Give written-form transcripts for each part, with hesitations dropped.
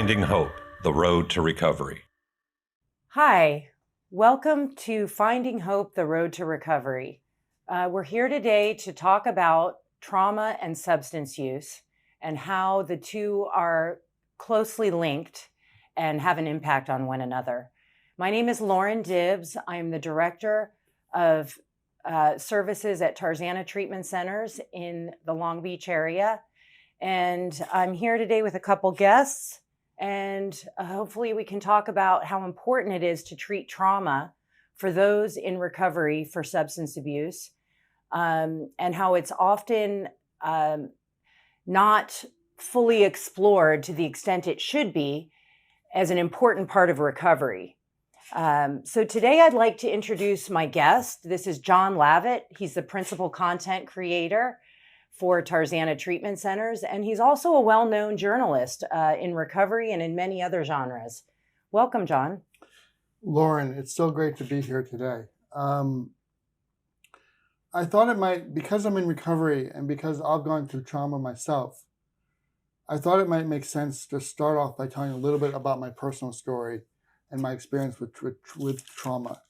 Finding Hope, the Road to Recovery. Hi, welcome to Finding Hope, the Road to Recovery. We're here today to talk about trauma and substance use and how the two are closely linked and have an impact on one another. My name is Lauren Dibbs. I'm the director of services at Tarzana Treatment Centers in the Long Beach area. And I'm here today with a couple guests, and hopefully we can talk about how important it is to treat trauma for those in recovery for substance abuse, and how it's often not fully explored to the extent it should be as an important part of recovery. So today I'd like to introduce my guest. This is John Lavitt. He's the principal content creator for Tarzana Treatment Centers, and he's also a well-known journalist in recovery and in many other genres. Welcome, John. Lauren, it's so great to be here today. I thought it might, because I'm in recovery and because I've gone through trauma myself, I thought it might make sense to start off by telling a little bit about my personal story and my experience with trauma.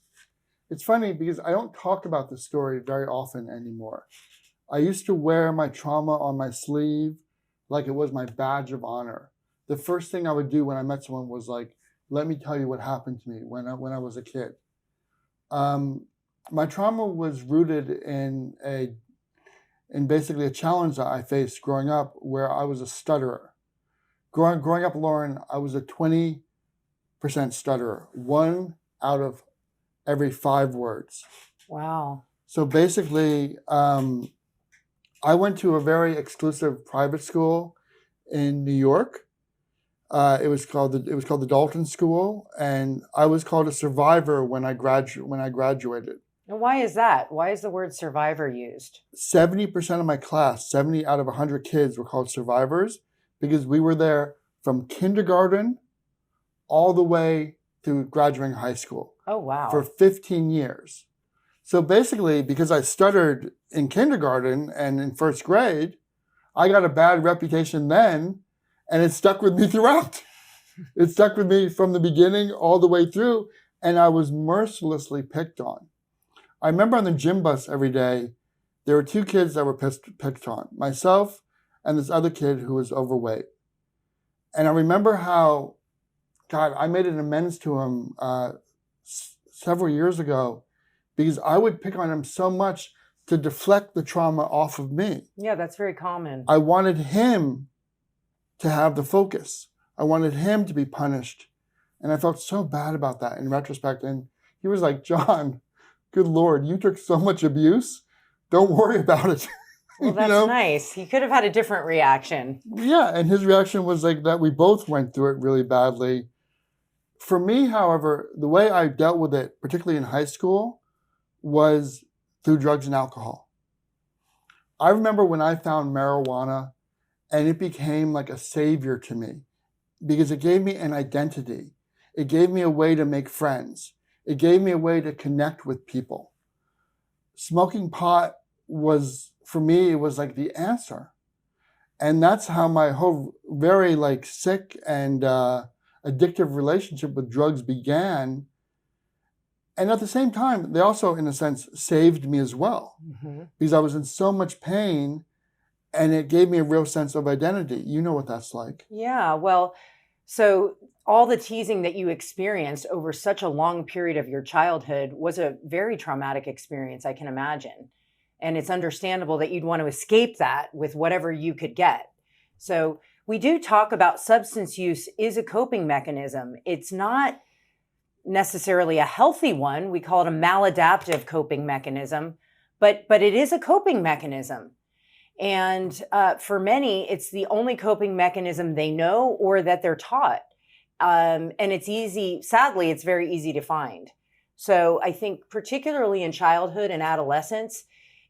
It's funny because I don't talk about this story very often anymore. I used to wear my trauma on my sleeve like it was my badge of honor. The first thing I would do when I met someone was like, let me tell you what happened to me when I was a kid. My trauma was rooted in basically a challenge that I faced growing up where I was a stutterer. Growing up, Lauren, I was a 20% stutterer, 1 out of every 5 words. Wow. So basically, I went to a very exclusive private school in New York. It was called the Dalton School, and I was called a survivor when I graduated. And why is that? Why is the word survivor used? 70% of my class, 70 out of 100 kids, were called survivors because we were there from kindergarten all the way to graduating high school. Oh, wow. For 15 years. So basically, because I stuttered in kindergarten and in first grade, I got a bad reputation then, and it stuck with me throughout. It stuck with me from the beginning all the way through, and I was mercilessly picked on. I remember on the gym bus every day, there were 2 kids that were picked on, myself and this other kid who was overweight. And I remember how, God, I made an amends to him several years ago, because I would pick on him so much to deflect the trauma off of me. Yeah, that's very common. I wanted him to have the focus. I wanted him to be punished. And I felt so bad about that in retrospect. And he was like, John, good Lord, you took so much abuse. Don't worry about it. Well, that's nice. He could have had a different reaction. Yeah, and his reaction was like that we both went through it really badly. For me, however, the way I dealt with it, particularly in high school, was through drugs and alcohol. I remember when I found marijuana, and it became like a savior to me because it gave me an identity. It gave me a way to make friends. It gave me a way to connect with people. Smoking pot was, for me, it was like the answer. And that's how my whole very sick and addictive relationship with drugs began. And at the same time, they also, in a sense, saved me as well, because I was in so much pain, and it gave me a real sense of identity. You know what that's like. Yeah, well, so all the teasing that you experienced over such a long period of your childhood was a very traumatic experience, I can imagine. And it's understandable that you'd want to escape that with whatever you could get. So we do talk about substance use is a coping mechanism. It's not necessarily a healthy one. We call it a maladaptive coping mechanism, but it is a coping mechanism. And for many, it's the only coping mechanism they know or that they're taught. And it's easy, sadly, it's very easy to find. So I think particularly in childhood and adolescence,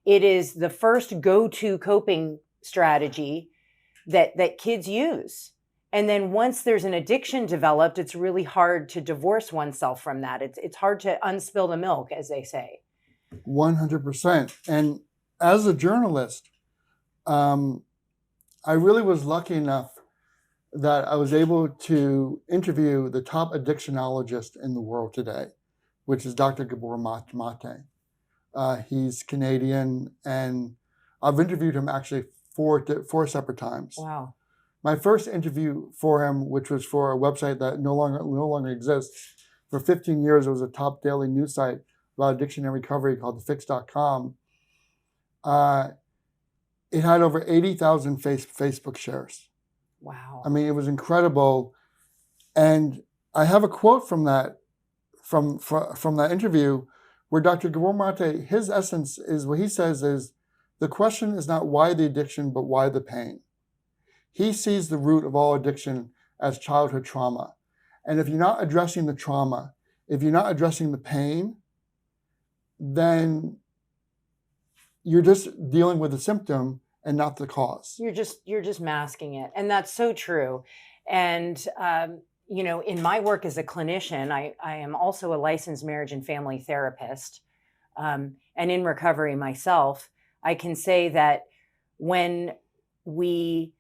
it is the first go-to coping strategy that kids use. And then once there's an addiction developed, it's really hard to divorce oneself from that. It's hard to unspill the milk, as they say. 100%. And as a journalist, I really was lucky enough that I was able to interview the top addictionologist in the world today, which is Dr. Gabor Mate. He's Canadian, and I've interviewed him actually four separate times. Wow. My first interview for him, which was for a website that no longer exists, for 15 years it was a top daily news site about addiction and recovery called thefix.com. It had over 80,000 Facebook shares. Wow. I mean, it was incredible. And I have a quote from that interview where Dr. Gabor Mate, his essence is, what he says is, the question is not why the addiction, but why the pain. He sees the root of all addiction as childhood trauma. And if you're not addressing the trauma, if you're not addressing the pain, then you're just dealing with the symptom and not the cause. You're just masking it. And that's so true. And, in my work as a clinician, I am also a licensed marriage and family therapist. And in recovery myself, I can say that when we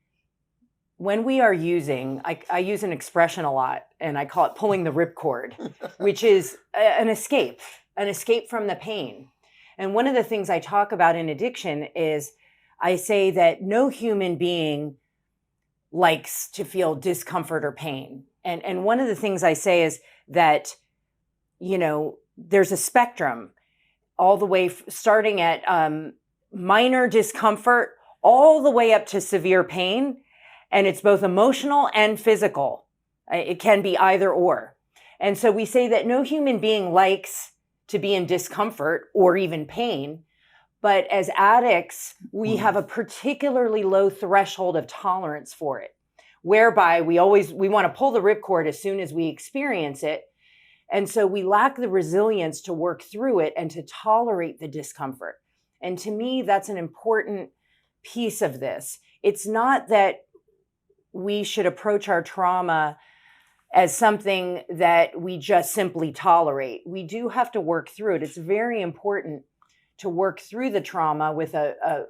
are using, I use an expression a lot, and I call it pulling the ripcord, which is an escape from the pain. And one of the things I talk about in addiction is I say that no human being likes to feel discomfort or pain. And one of the things I say is that, there's a spectrum all the way starting at minor discomfort all the way up to severe pain. And it's both emotional and physical. It can be either or. And so we say that no human being likes to be in discomfort or even pain. But as addicts, we have a particularly low threshold of tolerance for it, whereby we want to pull the ripcord as soon as we experience it. And so we lack the resilience to work through it and to tolerate the discomfort. And to me, that's an important piece of this. It's not that we should approach our trauma as something that we just simply tolerate. We do have to work through it. It's very important to work through the trauma with a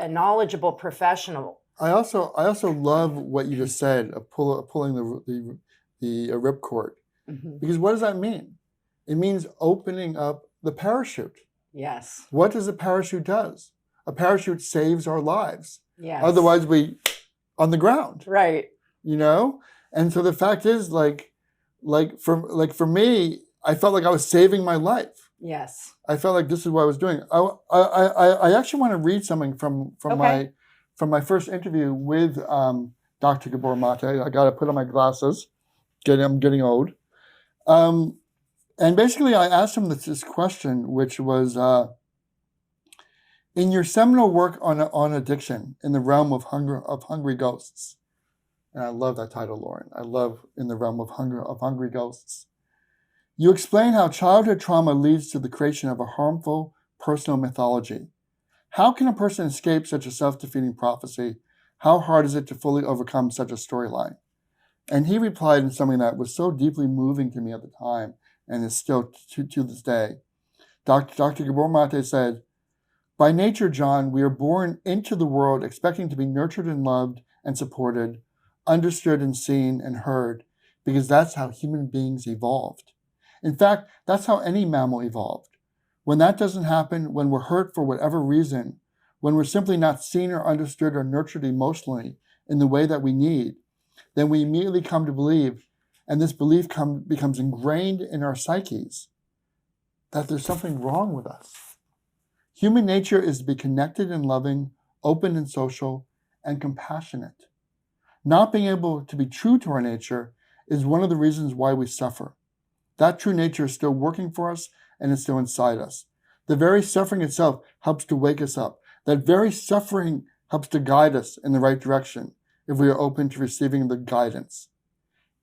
knowledgeable professional. I also love what you just said of pulling the ripcord, because what does that mean? It means opening up the parachute. Yes. What does a parachute does? A parachute saves our lives. Yes. Otherwise, we on the ground. Right. And so the fact is, for me, I felt like I was saving my life. Yes. I felt like this is what I was doing. I actually want to read something from my first interview with Dr. Gabor Mate. I got to put on my glasses. I'm getting old. And basically, I asked him this question, which was, in your seminal work on addiction in the realm of hungry ghosts, and I love that title, Lauren. I love In the Realm of Hungry Ghosts. You explain how childhood trauma leads to the creation of a harmful personal mythology. How can a person escape such a self-defeating prophecy? How hard is it to fully overcome such a storyline? And he replied in something that was so deeply moving to me at the time, and is still to this day. Dr. Gabor Mate said, "By nature, John, we are born into the world expecting to be nurtured and loved and supported, understood and seen and heard, because that's how human beings evolved. In fact, that's how any mammal evolved. When that doesn't happen, when we're hurt for whatever reason, when we're simply not seen or understood or nurtured emotionally in the way that we need, then we immediately come to believe, and this belief becomes ingrained in our psyches, that there's something wrong with us. Human nature is to be connected and loving, open and social, and compassionate. Not being able to be true to our nature is one of the reasons why we suffer. That true nature is still working for us, and it's still inside us. The very suffering itself helps to wake us up. That very suffering helps to guide us in the right direction if we are open to receiving the guidance.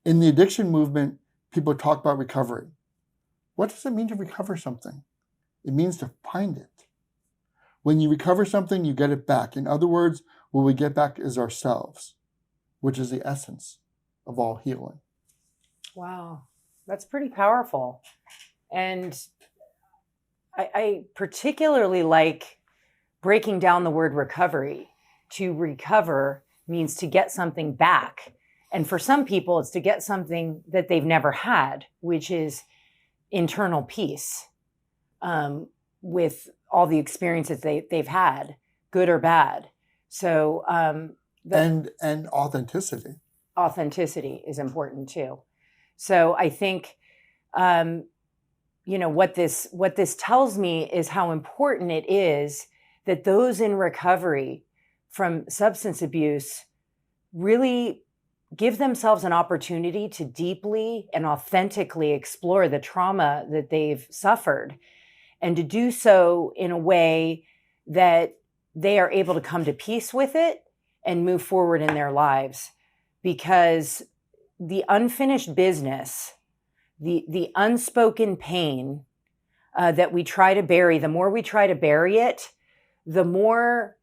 In the addiction movement, people talk about recovery. What does it mean to recover something? It means to find it. When you recover something, you get it back. In other words, what we get back is ourselves, which is the essence of all healing." Wow. That's pretty powerful. And I particularly like breaking down the word recovery. To recover means to get something back. And for some people, it's to get something that they've never had, which is internal peace with all the experiences they've had, good or bad. So and authenticity. Authenticity is important too. So I think what this tells me is how important it is that those in recovery from substance abuse really give themselves an opportunity to deeply and authentically explore the trauma that they've suffered, and to do so in a way that they are able to come to peace with it and move forward in their lives. Because the unfinished business, the unspoken pain that we try to bury, the more we try to bury it, the more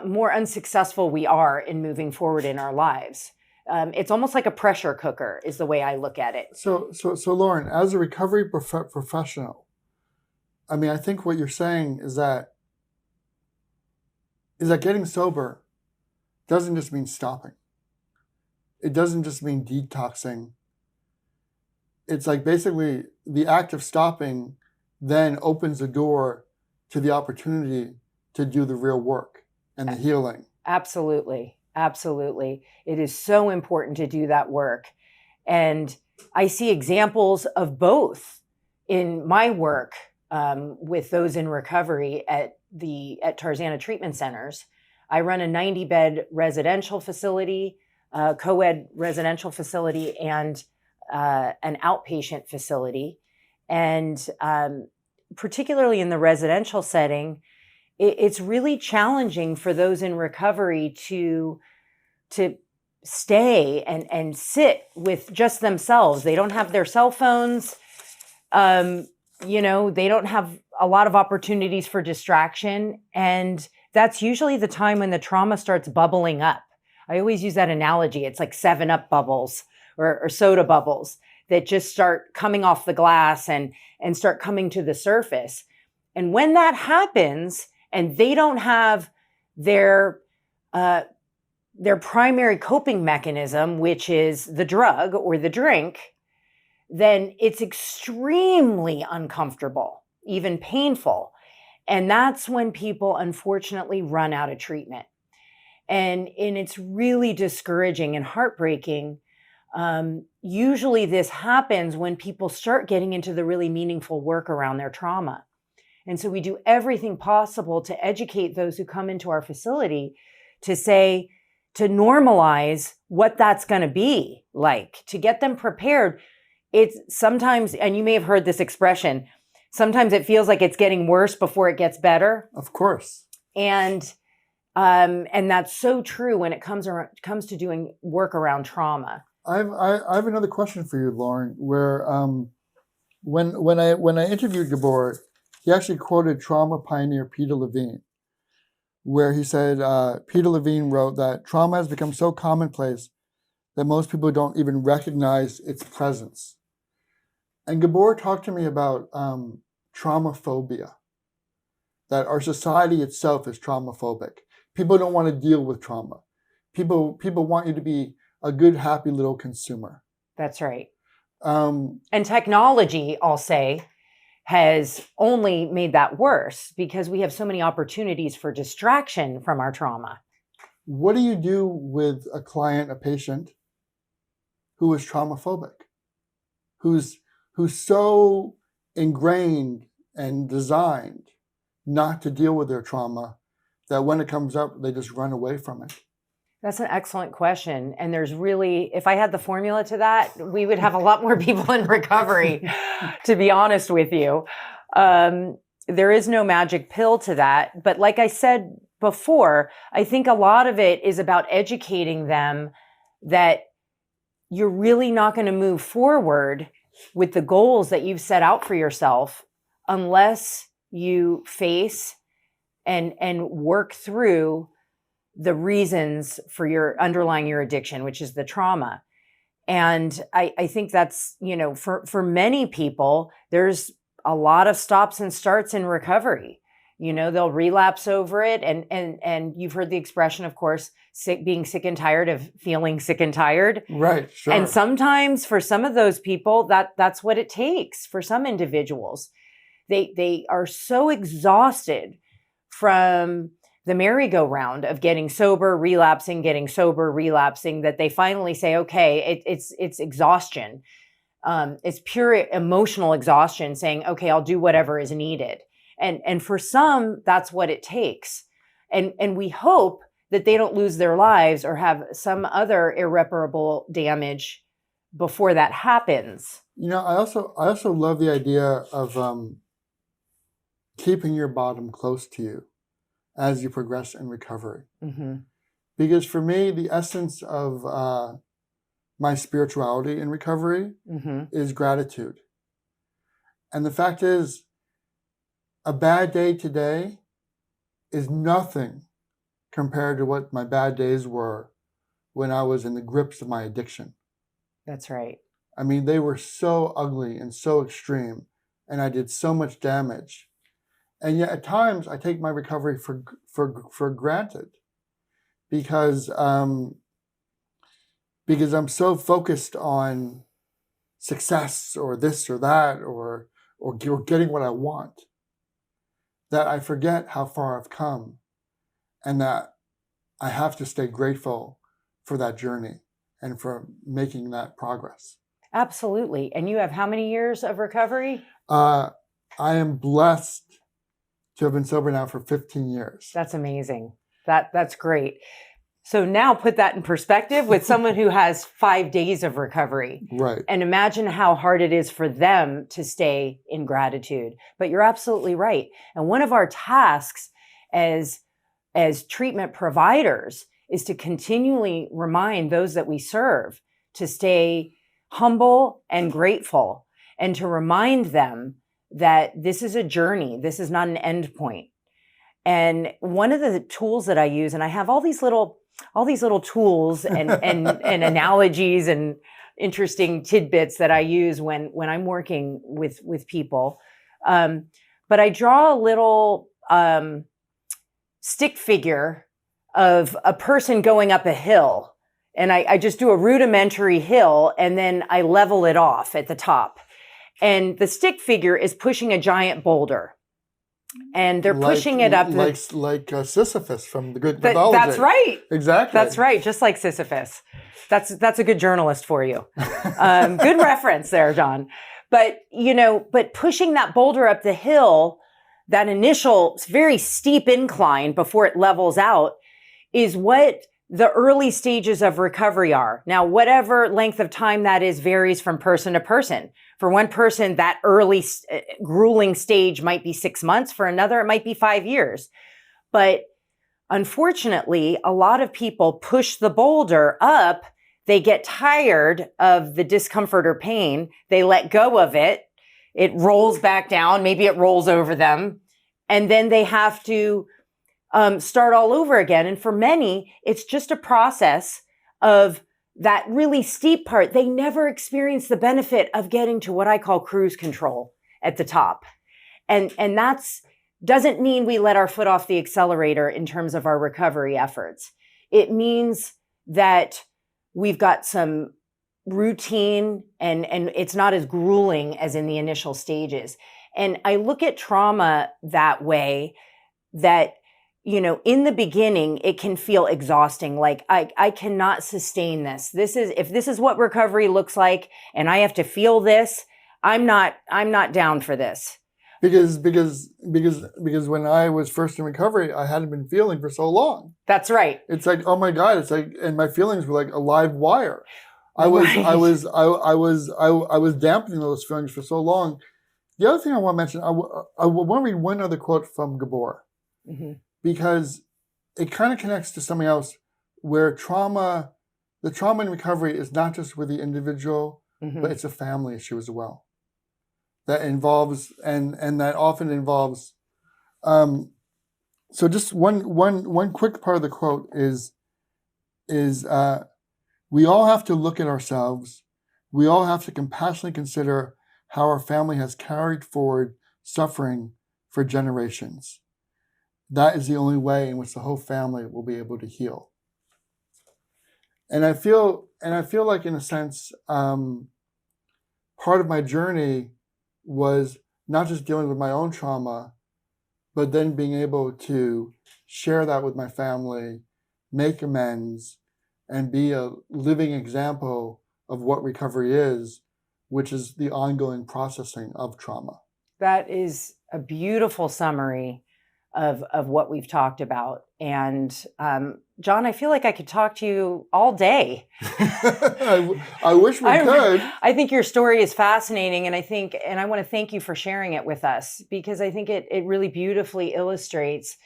more unsuccessful we are in moving forward in our lives. It's almost like a pressure cooker is the way I look at it. So Lauren, as a recovery professional, I mean, I think what you're saying is that getting sober doesn't just mean stopping. It doesn't just mean detoxing. It's like basically the act of stopping then opens the door to the opportunity to do the real work and the healing. Absolutely. Absolutely. It is so important to do that work. And I see examples of both in my work with those in recovery at Tarzana Treatment Centers. I run a 90-bed residential facility, co-ed residential facility, and an outpatient facility. And particularly in the residential setting, it's really challenging for those in recovery to stay and sit with just themselves. They don't have their cell phones. They don't have a lot of opportunities for distraction. And that's usually the time when the trauma starts bubbling up. I always use that analogy. It's like 7-Up bubbles or soda bubbles that just start coming off the glass and start coming to the surface. And when that happens, and they don't have their primary coping mechanism, which is the drug or the drink, then it's extremely uncomfortable, even painful. And that's when people unfortunately run out of treatment. And it's really discouraging and heartbreaking. Usually this happens when people start getting into the really meaningful work around their trauma. And so we do everything possible to educate those who come into our facility to normalize what that's going to be like, to get them prepared. It's sometimes, and you may have heard this expression, sometimes it feels like it's getting worse before it gets better. Of course. And that's so true when it comes to doing work around trauma. I have another question for you, Lauren, where when I interviewed Gabor, he actually quoted trauma pioneer Peter Levine, where he said, Peter Levine wrote that trauma has become so commonplace that most people don't even recognize its presence. And Gabor talked to me about trauma phobia, that our society itself is traumaphobic. People don't want to deal with trauma. People want you to be a good, happy little consumer. That's right. And technology, I'll say, has only made that worse because we have so many opportunities for distraction from our trauma. What do you do with a client, a patient, who is traumaphobic, who's so ingrained and designed not to deal with their trauma that when it comes up, they just run away from it? That's an excellent question. And there's really, if I had the formula to that, we would have a lot more people in recovery, to be honest with you. There is no magic pill to that. But like I said before, I think a lot of it is about educating them that you're really not going to move forward with the goals that you've set out for yourself unless you face and work through the reasons for underlying your addiction, which is the trauma. And I think that's, for many people, there's a lot of stops and starts in recovery. They'll relapse over it. And you've heard the expression, of course, being sick and tired of feeling sick and tired. Right, sure. And sometimes for some of those people, that's what it takes. For some individuals, they are so exhausted from the merry-go-round of getting sober, relapsing, getting sober, relapsing, that they finally say, okay, it's exhaustion. It's pure emotional exhaustion, saying, okay, I'll do whatever is needed. And for some, that's what it takes. And we hope that they don't lose their lives or have some other irreparable damage before that happens. I also love the idea of keeping your bottom close to you as you progress in recovery. Mm-hmm. Because for me, the essence of my spirituality in recovery is gratitude. And the fact is, a bad day today is nothing compared to what my bad days were when I was in the grips of my addiction. That's right. I mean, they were so ugly and so extreme, and I did so much damage. And yet at times I take my recovery for granted because I'm so focused on success or this or that or getting what I want, that I forget how far I've come and that I have to stay grateful for that journey and for making that progress. Absolutely. And you have how many years of recovery? I am blessed to have been sober now for 15 years. That's amazing. That's great. So now put that in perspective with someone who has 5 days of recovery. Right. And imagine how hard it is for them to stay in gratitude. But you're absolutely right. And one of our tasks as treatment providers is to continually remind those that we serve to stay humble and grateful, and to remind them that this is a journey. This is not an end point. And one of the tools that I use, and I have all these little tools and analogies and interesting tidbits that I use when I'm working with people. But I draw a little stick figure of a person going up a hill. And I just do a rudimentary hill and then I level it off at the top. And the stick figure is pushing a giant boulder. And they're pushing it up. Like Sisyphus from the Greek mythology. That's right. Exactly. That's right. Just like Sisyphus. That's a good journalist for you. Good reference there, John. But pushing that boulder up the hill, that initial very steep incline before it levels out, is what the early stages of recovery are. Now, whatever length of time that is varies from person to person. For one person, that early grueling stage might be 6 months. For another, it might be 5 years. But unfortunately, a lot of people push the boulder up. They get tired of the discomfort or pain. They let go of it. It rolls back down. Maybe it rolls over them. And then they have to start all over again. And for many, it's just a process of that really steep part. They never experience the benefit of getting to what I call cruise control at the top. And that's doesn't mean we let our foot off the accelerator in terms of our recovery efforts. It means that we've got some routine and it's not as grueling as in the initial stages. And I look at trauma that way, that in the beginning, it can feel exhausting. Like I cannot sustain this. If this is what recovery looks like and I have to feel this, I'm not down for this. Because when I was first in recovery, I hadn't been feeling for so long. That's right. It's like, oh my God, it's like, and my feelings were like a live wire. I was dampening those feelings for so long. The other thing I want to mention, I want to read one other quote from Gabor. Mm-hmm. Because it kind of connects to something else where the trauma in recovery is not just with the individual, but it's a family issue as well. That involves, and that often involves, so just one quick part of the quote is we all have to look at ourselves. We all have to compassionately consider how our family has carried forward suffering for generations. that is the only way in which the whole family will be able to heal. And I feel like, in a sense, part of my journey was not just dealing with my own trauma, but then being able to share that with my family, make amends, and be a living example of what recovery is, which is the ongoing processing of trauma. That is a beautiful summary of what we've talked about. And John, I feel like I could talk to you all day. I wish we could. I think your story is fascinating, and I want to thank you for sharing it with us, because I think it really beautifully illustrates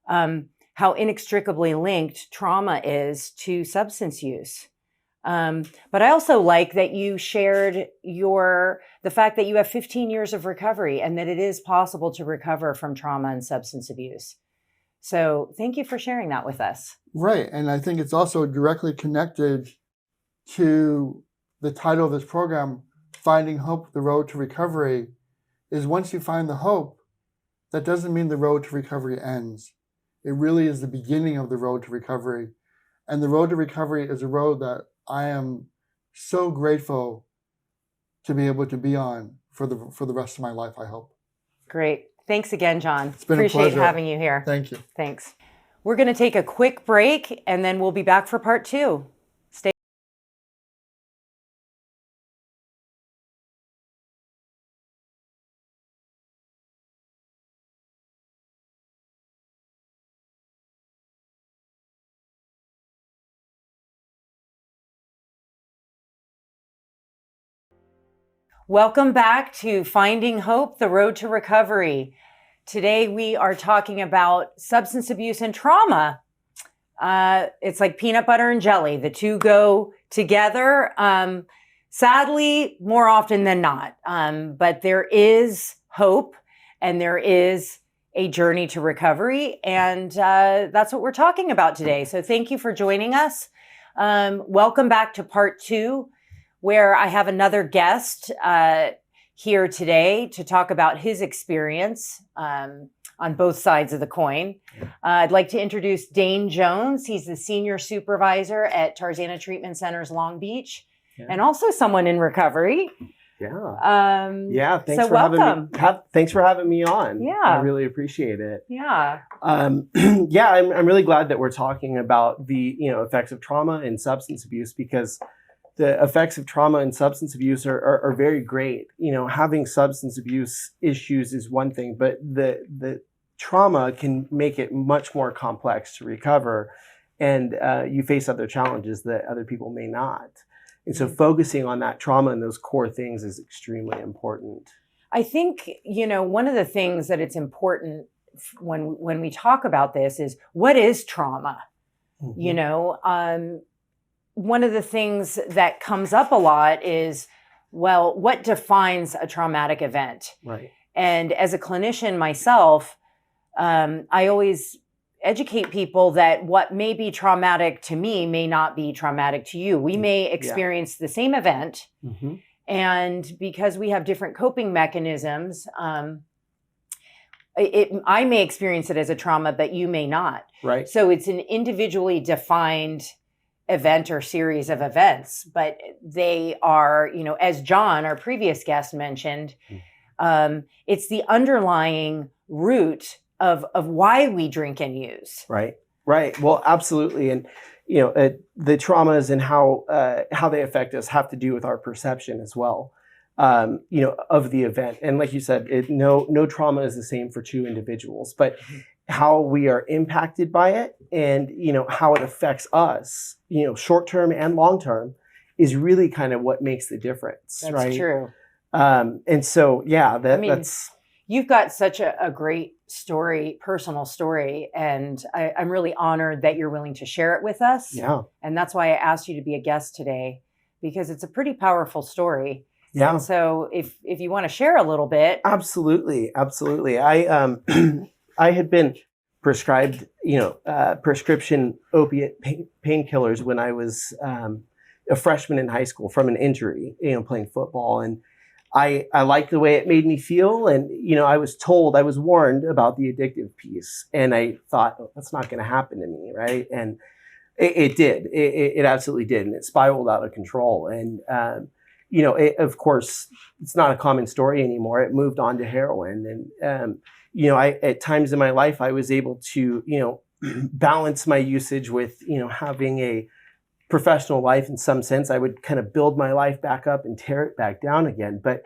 how inextricably linked trauma is to substance use. But I also like that you shared the fact that you have 15 years of recovery and that it is possible to recover from trauma and substance abuse. So thank you for sharing that with us. Right. And I think it's also directly connected to the title of this program, Finding Hope, the Road to Recovery, is once you find the hope, that doesn't mean the road to recovery ends. It really is the beginning of the road to recovery. And the road to recovery is a road that I am so grateful to be able to be on for the rest of my life, I hope. Great. Thanks again, John. It's been Appreciate a pleasure having you here. Thank you. Thanks. We're going to take a quick break, and then we'll be back for part 2. Stay. Welcome back to Finding Hope, the Road to Recovery. Today we are talking about substance abuse and trauma. It's like peanut butter and jelly. The two go together, sadly, more often than not. But there is hope, and there is a journey to recovery. And that's what we're talking about today. So thank you for joining us. Welcome back to part 2. Where I have another guest here today to talk about his experience on both sides of the coin. I'd like to introduce Dane Jones. He's the senior supervisor at Tarzana Treatment Centers, Long Beach, and also someone in recovery. Yeah. Thanks so for welcome. Thanks for having me on. Yeah. I really appreciate it. Yeah. I'm really glad that we're talking about the effects of trauma and substance abuse, because the effects of trauma and substance abuse are very great. Having substance abuse issues is one thing, but the trauma can make it much more complex to recover, and you face other challenges that other people may not. And so focusing on that trauma and those core things is extremely important. I think, one of the things that it's important when we talk about this is, what is trauma? Mm-hmm. One of the things that comes up a lot is, well, what defines a traumatic event? Right. And as a clinician myself, I always educate people that what may be traumatic to me may not be traumatic to you. We may experience the same event, mm-hmm. and because we have different coping mechanisms, I may experience it as a trauma, but you may not. Right. So it's an individually defined event or series of events, but they are, as John, our previous guest, mentioned, it's the underlying root of why we drink and use. Right. Well, absolutely. And, the traumas and how they affect us have to do with our perception as well, of the event. And like you said, no trauma is the same for two individuals, but how we are impacted by it and, how it affects us, short-term and long-term, is really kind of what makes the difference. That's right? True. And so, that's... You've got such a great story, personal story, and I'm really honored that you're willing to share it with us. Yeah. And that's why I asked you to be a guest today, because it's a pretty powerful story. Yeah. And so if you want to share a little bit. Absolutely. I had been prescribed, prescription opiate painkillers when I was a freshman in high school from an injury, playing football. And I liked the way it made me feel. And, I was warned about the addictive piece. And I thought, oh, that's not going to happen to me, right? And it did. It absolutely did. And it spiraled out of control. And, of course, it's not a common story anymore. It moved on to heroin. And, at times in my life, I was able to, balance my usage with, having a professional life in some sense. I would kind of build my life back up and tear it back down again. But,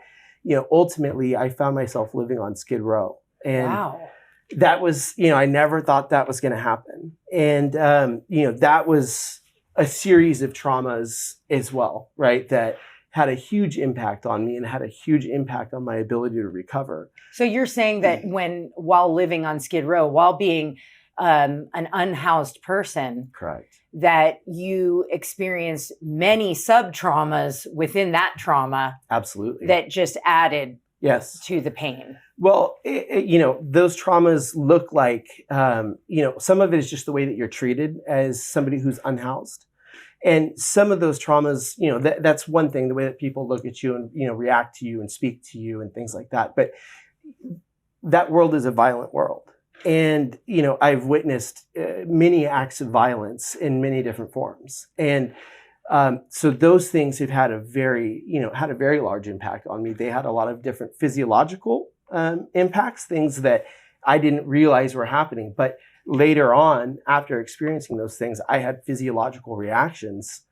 ultimately, I found myself living on Skid Row. And Wow. that was, I never thought that was going to happen. And, that was a series of traumas as well, right? That had a huge impact on me and had a huge impact on my ability to recover. So you're saying that while living on Skid Row, while being an unhoused person, Correct. that you experienced many sub-traumas within that trauma. Absolutely. That just added yes. to the pain. Well, those traumas look like, some of it is just the way that you're treated as somebody who's unhoused. And some of those traumas, that's one thing, the way that people look at you and, react to you and speak to you and things like that. But that world is a violent world. And, I've witnessed many acts of violence in many different forms. And so those things have had a very large impact on me. They had a lot of different physiological impacts, things that I didn't realize were happening. But later on, after experiencing those things, I had physiological reactions.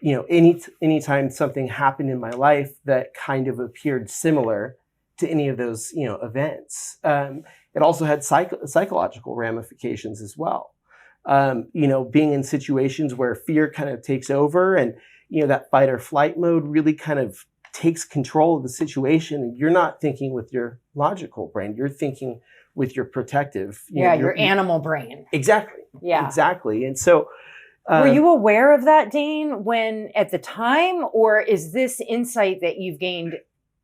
Anytime something happened in my life that kind of appeared similar to any of those, events. It also had psychological ramifications as well. Being in situations where fear kind of takes over and, that fight or flight mode really kind of takes control of the situation. And you're not thinking with your logical brain, you're thinking with your protective. Your animal brain. Exactly. Yeah. Exactly. And so. Were you aware of that, Dane, when at the time, or is this insight that you've gained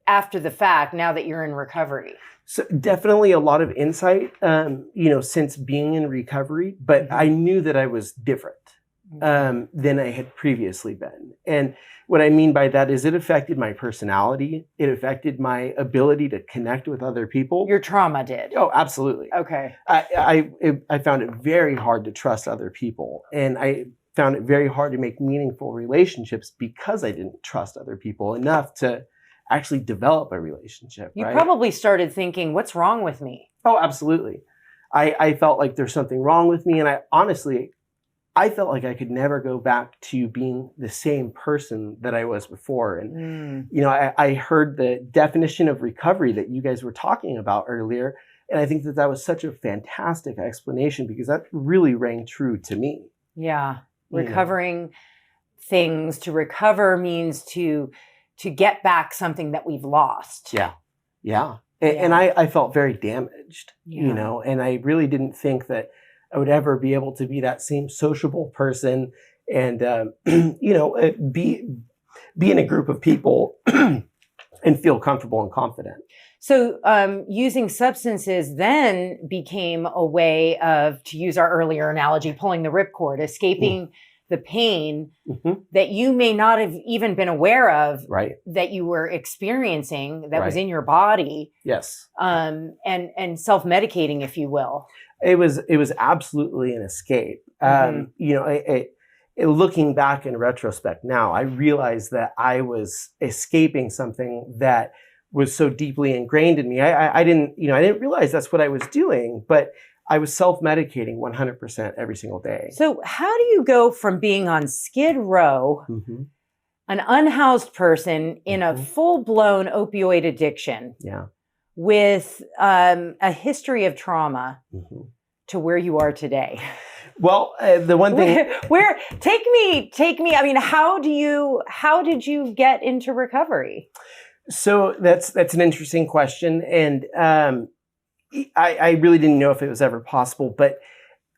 after the fact, now that you're in recovery? So definitely a lot of insight, since being in recovery, but I knew that I was different than I had previously been. And what I mean by that is it affected my personality. It affected my ability to connect with other people. Your trauma did? Oh, absolutely. Okay. I found it very hard to trust other people. And I found it very hard to make meaningful relationships because I didn't trust other people enough to actually develop a relationship. You right? probably started thinking, what's wrong with me? Oh, absolutely. I felt like there's something wrong with me. And I felt like I could never go back to being the same person that I was before. And, I heard the definition of recovery that you guys were talking about earlier. And I think that was such a fantastic explanation because that really rang true to me. Yeah. Recovering things. To recover means to get back something that we've lost. Yeah. Yeah. And I felt very damaged, Yeah. and I really didn't think that I would ever be able to be that same sociable person and, be in a group of people and feel comfortable and confident. So using substances then became a way of, to use our earlier analogy, pulling the ripcord, escaping the pain that you may not have even been aware of, right, that you were experiencing, that right, was in your body. Yes. And self-medicating, if you will. It was absolutely an escape. Looking back in retrospect now, I realized that I was escaping something that was so deeply ingrained in me. I didn't realize that's what I was doing, but I was self-medicating 100% every single day. So how do you go from being on Skid Row, an unhoused person in a full-blown opioid addiction, with a history of trauma, to where you are today? Well, the one thing where take me. I mean, how did you get into recovery? So that's an interesting question, and I really didn't know if it was ever possible, but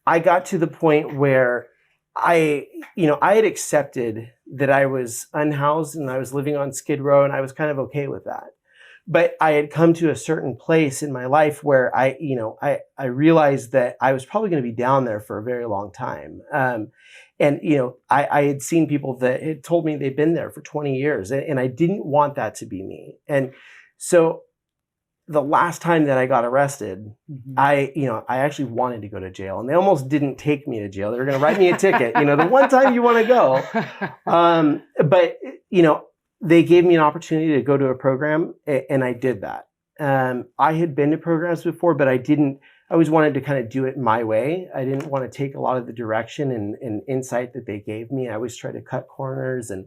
I got to the point where I had accepted that I was unhoused and I was living on Skid Row, and I was kind of okay with that. But I had come to a certain place in my life where I realized that I was probably going to be down there for a very long time. And, I had seen people that had told me they'd been there for 20 years, and I didn't want that to be me. And so the last time that I got arrested, I actually wanted to go to jail, and they almost didn't take me to jail. They were going to write me a ticket, the one time you want to go. But they gave me an opportunity to go to a program, and I did that. I had been to programs before, but I always wanted to kind of do it my way. I didn't want to take a lot of the direction and insight that they gave me. I always tried to cut corners and,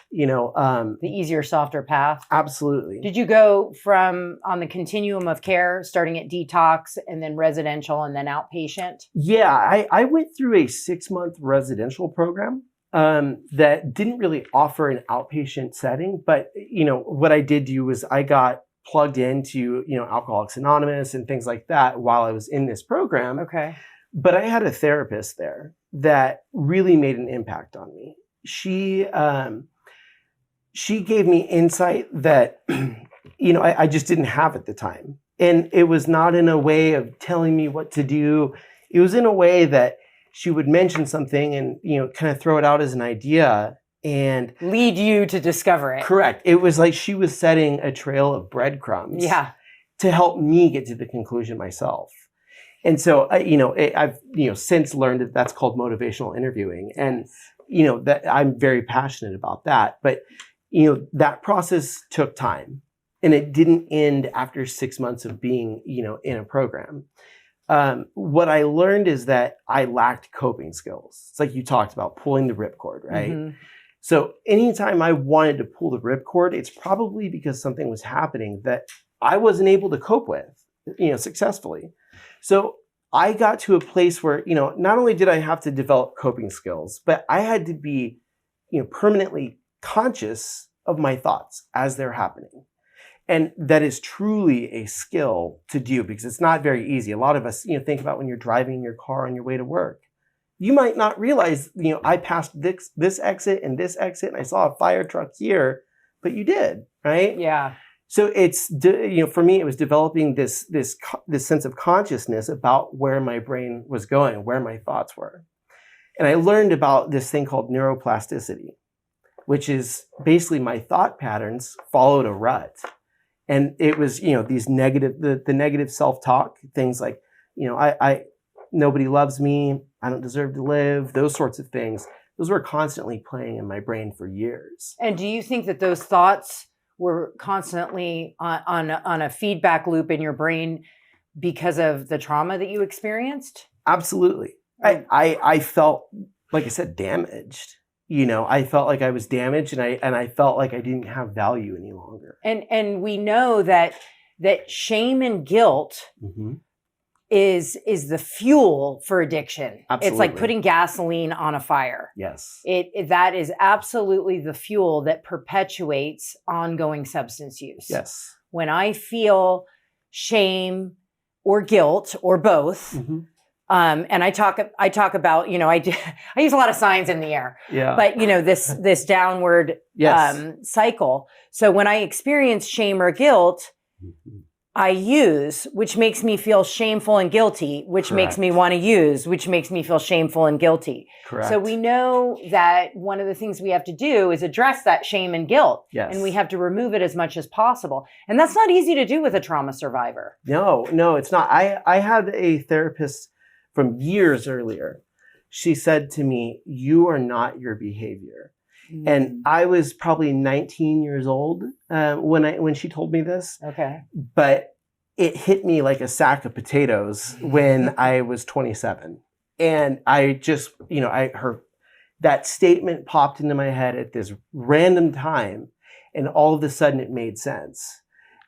the easier, softer path. Absolutely. Did you go on the continuum of care, starting at detox and then residential and then outpatient? Yeah, I went through a 6-month residential program that didn't really offer an outpatient setting. But, what I did do was I got plugged into, Alcoholics Anonymous and things like that while I was in this program. Okay. But I had a therapist there that really made an impact on me. She gave me insight that, I just didn't have at the time. And it was not in a way of telling me what to do. It was in a way that she would mention something and, kind of throw it out as an idea and lead you to discover it. Correct. It was like she was setting a trail of breadcrumbs to help me get to the conclusion myself. And so, I've, since learned that that's called motivational interviewing. And, that I'm very passionate about that. But, that process took time, and it didn't end after 6 months of being, in a program. What I learned is that I lacked coping skills. It's like you talked about pulling the ripcord, right? Mm-hmm. So anytime I wanted to pull the ripcord, it's probably because something was happening that I wasn't able to cope with, successfully. So I got to a place where, not only did I have to develop coping skills, but I had to be, permanently conscious of my thoughts as they're happening. And that is truly a skill to do because it's not very easy. A lot of us, think about when you're driving your car on your way to work. You might not realize, I passed this exit and this exit and I saw a fire truck here, but you did, right? Yeah. So it's, for me, it was developing this sense of consciousness about where my brain was going, where my thoughts were. And I learned about this thing called neuroplasticity, which is basically my thought patterns followed a rut. And it was, these negative, the negative self-talk, things like, nobody loves me, I don't deserve to live, those sorts of things. Those were constantly playing in my brain for years. And do you think that those thoughts were constantly on a feedback loop in your brain because of the trauma that you experienced? Absolutely. I felt, like I said, damaged. I felt like I was damaged and I felt like I didn't have value any longer. And we know that shame and guilt is the fuel for addiction. Absolutely. It's like putting gasoline on a fire. Yes. That is absolutely the fuel that perpetuates ongoing substance use. Yes. When I feel shame or guilt or both, and I talk about, I use a lot of signs in the air, but this downward cycle. So when I experience shame or guilt, I use, which makes me feel shameful and guilty, which makes me want to use, which makes me feel shameful and guilty. Correct. So we know that one of the things we have to do is address that shame and guilt. Yes. And we have to remove it as much as possible. And that's not easy to do with a trauma survivor. No, it's not. I had a therapist from years earlier. She said to me, "You are not your behavior." And I was probably 19 years old when she told me this. Okay. But it hit me like a sack of potatoes when I was 27. And I just, that statement popped into my head at this random time, and all of a sudden it made sense.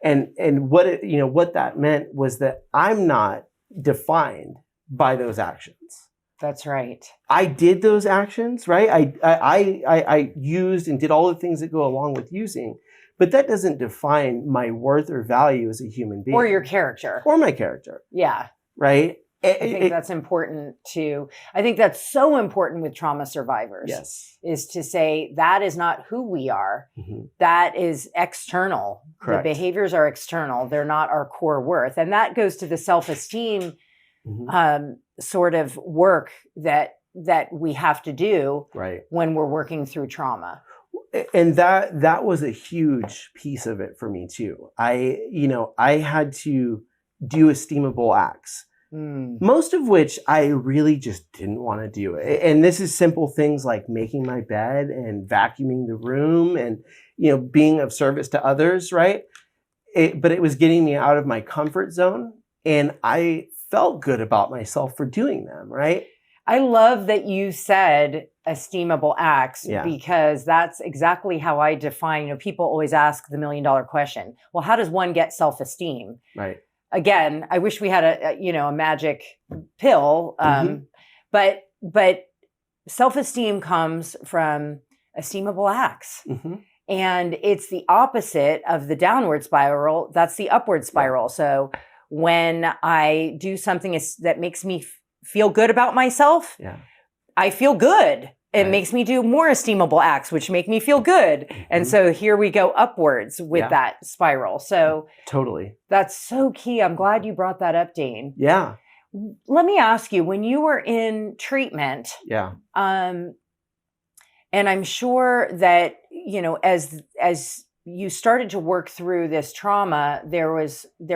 And what that meant was that I'm not defined by those actions. That's right. I did those actions, right? I used and did all the things that go along with using, but that doesn't define my worth or value as a human being. Or your character. Or my character. Yeah. Right? I think that's important I think that's so important with trauma survivors. Yes. Is to say that is not who we are. Mm-hmm. That is external. Correct. The behaviors are external. They're not our core worth. And that goes to the self-esteem sort of work that we have to do when we're working through trauma. And that was a huge piece of it for me too. I had to do esteemable acts. Most of which I really just didn't want to do. And this is simple things like making my bed and vacuuming the room and, being of service to others, right? But it was getting me out of my comfort zone. And I felt good about myself for doing them, right? I love that you said esteemable acts because that's exactly how I define, people always ask the $1 million question. Well, how does one get self-esteem? Right. Again, I wish we had a magic pill, but self-esteem comes from esteemable acts, and it's the opposite of the downward spiral. That's the upward spiral. So when I do something that makes me feel good about myself, I feel good. It makes me do more esteemable acts, which make me feel good. And so here we go upwards with that spiral. So totally. That's so key. I'm glad you brought that up, Dane. Yeah. Let me ask you, when you were in treatment, and I'm sure that, as you started to work through this trauma, there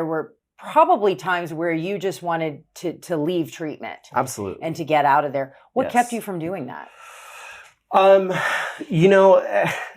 were probably times where you just wanted to leave treatment. Absolutely. And to get out of there. What kept you from doing that?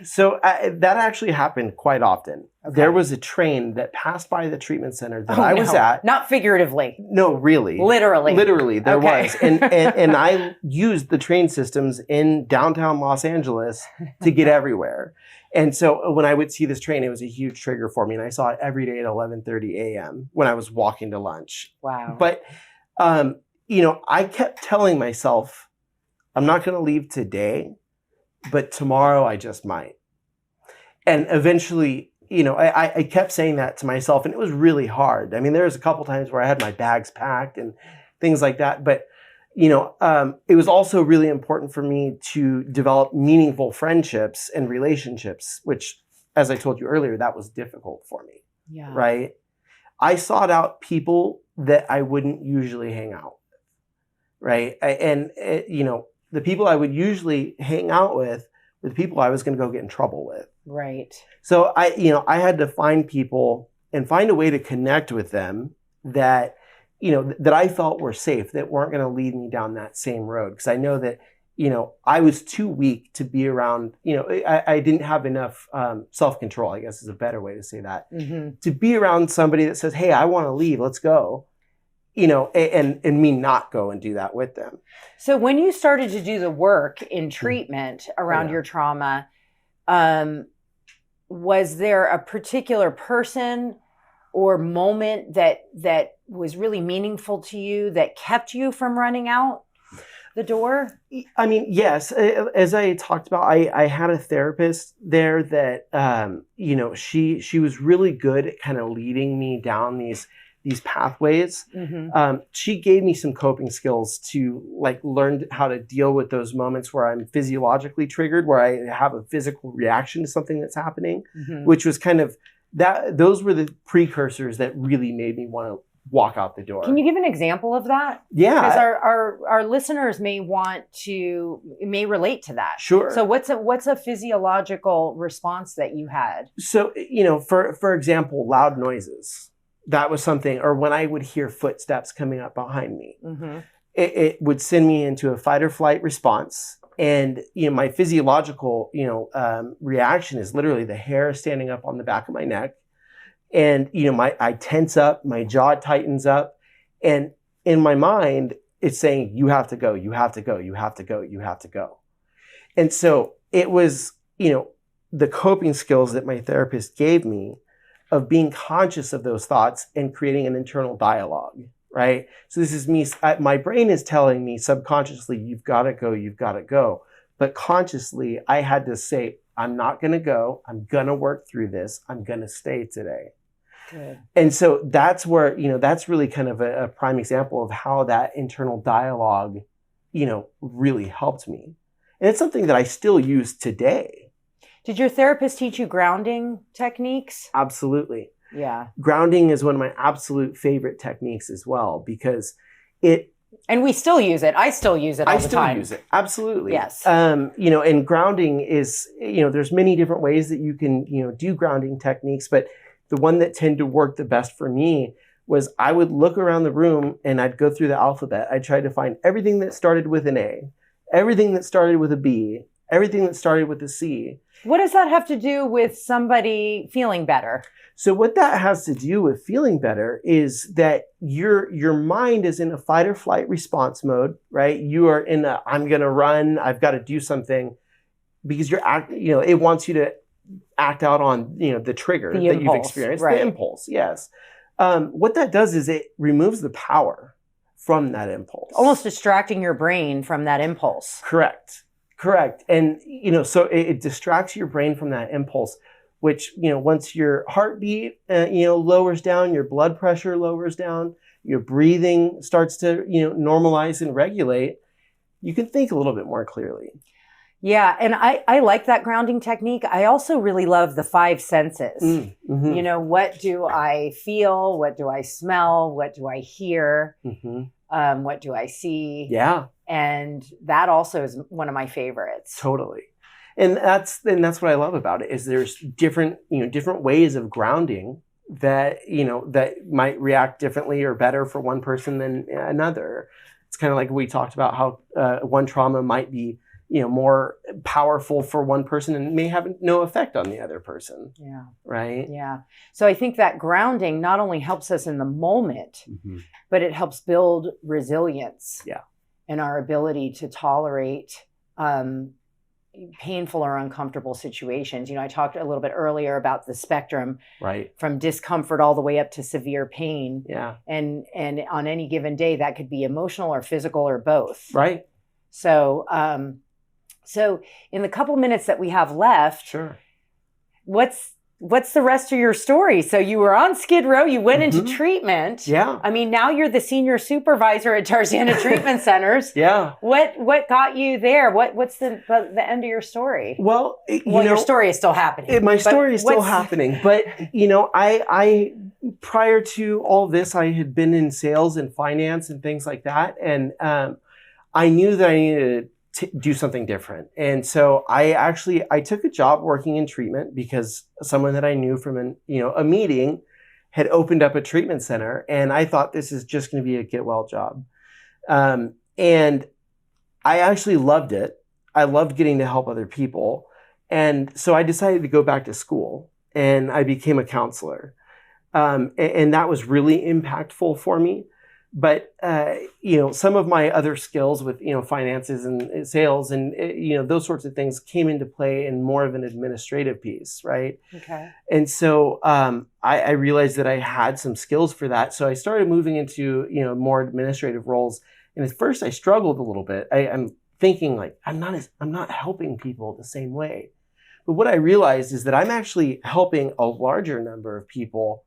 So that actually happened quite often. Okay. There was a train that passed by the treatment center that I was at. Not figuratively. No, really. Literally, there was. And I used the train systems in downtown Los Angeles to get everywhere. And so when I would see this train, it was a huge trigger for me. And I saw it every day at 11:30 a.m. when I was walking to lunch. Wow. But, I kept telling myself, I'm not going to leave today, but tomorrow I just might. And eventually, I kept saying that to myself, and it was really hard. I mean, there was a couple times where I had my bags packed and things like that. But, it was also really important for me to develop meaningful friendships and relationships, which, as I told you earlier, that was difficult for me. Yeah. Right? I sought out people that I wouldn't usually hang out with. Right? The people I would usually hang out with were the people I was going to go get in trouble with. Right. So I had to find people and find a way to connect with them that, that I felt were safe, that weren't going to lead me down that same road. Because I know that, I was too weak to be around, I didn't have enough self-control, I guess is a better way to say that. To be around somebody that says, hey, I want to leave, let's go. And me not go and do that with them. So when you started to do the work in treatment around your trauma, was there a particular person or moment that was really meaningful to you that kept you from running out the door? I mean, yes. As I talked about, I had a therapist there that, she was really good at kind of leading me down these pathways. She gave me some coping skills to learn how to deal with those moments where I'm physiologically triggered, where I have a physical reaction to something that's happening, which was kind of those were the precursors that really made me want to walk out the door. Can you give an example of that? Yeah. Because our listeners may relate to that. Sure. So what's a physiological response that you had? So, for example, loud noises. That was something, or when I would hear footsteps coming up behind me, it would send me into a fight or flight response. And, my physiological, reaction is literally the hair standing up on the back of my neck. And, I tense up, my jaw tightens up. And in my mind, it's saying, you have to go, you have to go, you have to go, you have to go. And so it was, the coping skills that my therapist gave me of being conscious of those thoughts and creating an internal dialogue, right? So this is me, my brain is telling me subconsciously, you've got to go, you've got to go. But consciously, I had to say, I'm not going to go. I'm going to work through this. I'm going to stay today. Good. And so that's where, that's really kind of a prime example of how that internal dialogue, really helped me. And it's something that I still use today. Did your therapist teach you grounding techniques? Absolutely. Yeah. Grounding is one of my absolute favorite techniques as well, because and we still use it. I still use it all the time. I still use it. Absolutely. Yes. And grounding is, there's many different ways that you can, do grounding techniques, but the one that tended to work the best for me was I would look around the room and I'd go through the alphabet. I'd try to find everything that started with an A, everything that started with a B, everything that started with a C. What does that have to do with somebody feeling better? So what that has to do with feeling better is that your mind is in a fight or flight response mode, right? You are in a, I'm going to run, I've got to do something, because it wants you to act out on, the trigger that you've experienced, right. The impulse. Yes. What that does is it removes the power from that impulse. Almost distracting your brain from that impulse. Correct. And, so it distracts your brain from that impulse, which, once your heartbeat, lowers down, your blood pressure lowers down, your breathing starts to, normalize and regulate, you can think a little bit more clearly. Yeah. And I like that grounding technique. I also really love the 5 senses. Mm-hmm. What do I feel? What do I smell? What do I hear? Mm-hmm. What do I see? Yeah. And that also is one of my favorites. Totally. And that's what I love about it, is there's different ways of grounding that, that might react differently or better for one person than another. It's kind of like we talked about how one trauma might be, more powerful for one person and may have no effect on the other person. Yeah. Right? Yeah. So I think that grounding not only helps us in the moment, Mm-hmm. but it helps build resilience. Yeah. And our ability to tolerate painful or uncomfortable situations. I talked a little bit earlier about the spectrum, right, from discomfort all the way up to severe pain. Yeah. And on any given day, that could be emotional or physical or both. Right. So, so in the couple minutes that we have left, sure, what's the rest of your story? So you were on Skid Row, you went into treatment. Yeah. I mean, now you're the senior supervisor at Tarzana Treatment Centers. Yeah. What got you there? What's the end of your story? Well, your story is still happening. My story is still happening, but I prior to all this, I had been in sales and finance and things like that, and I knew that I needed to do something different. And so I took a job working in treatment because someone that I knew from a meeting had opened up a treatment center, and I thought this is just going to be a get well job. And I actually loved it. I loved getting to help other people. And so I decided to go back to school, and I became a counselor. And that was really impactful for me. But, some of my other skills with, finances and sales and, those sorts of things came into play in more of an administrative piece. Right. Okay. And so I realized that I had some skills for that. So I started moving into, more administrative roles. And at first I struggled a little bit. I'm thinking like, I'm not helping people the same way. But what I realized is that I'm actually helping a larger number of people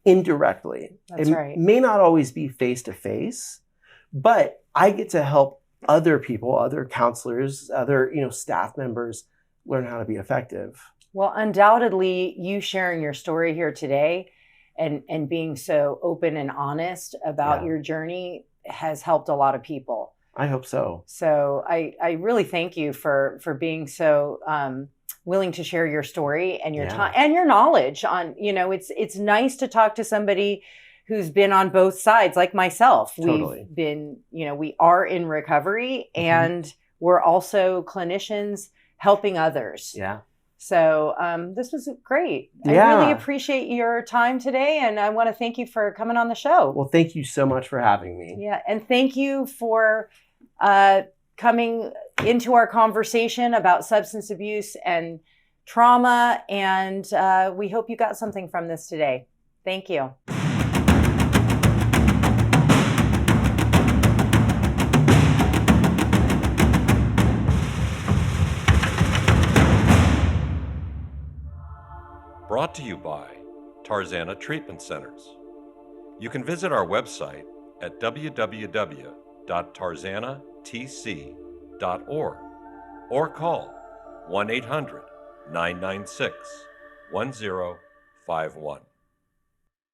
indirectly. That's right. It may not always be face to face, but I get to help other people, other counselors, other, staff members learn how to be effective. Well, undoubtedly, you sharing your story here today and being so open and honest about your journey has helped a lot of people. I hope so. So I really thank you for being so willing to share your story and your time and your knowledge on, it's nice to talk to somebody who's been on both sides, like myself. Totally. We've been, we are in recovery and we're also clinicians helping others. Yeah. So this was great. Yeah. I really appreciate your time today. And I want to thank you for coming on the show. Well, thank you so much for having me. Yeah. And thank you for coming into our conversation about substance abuse and trauma. And we hope you got something from this today. Thank you. Brought to you by Tarzana Treatment Centers. You can visit our website at www.tarzanatc.org or call 1-800-996-1051.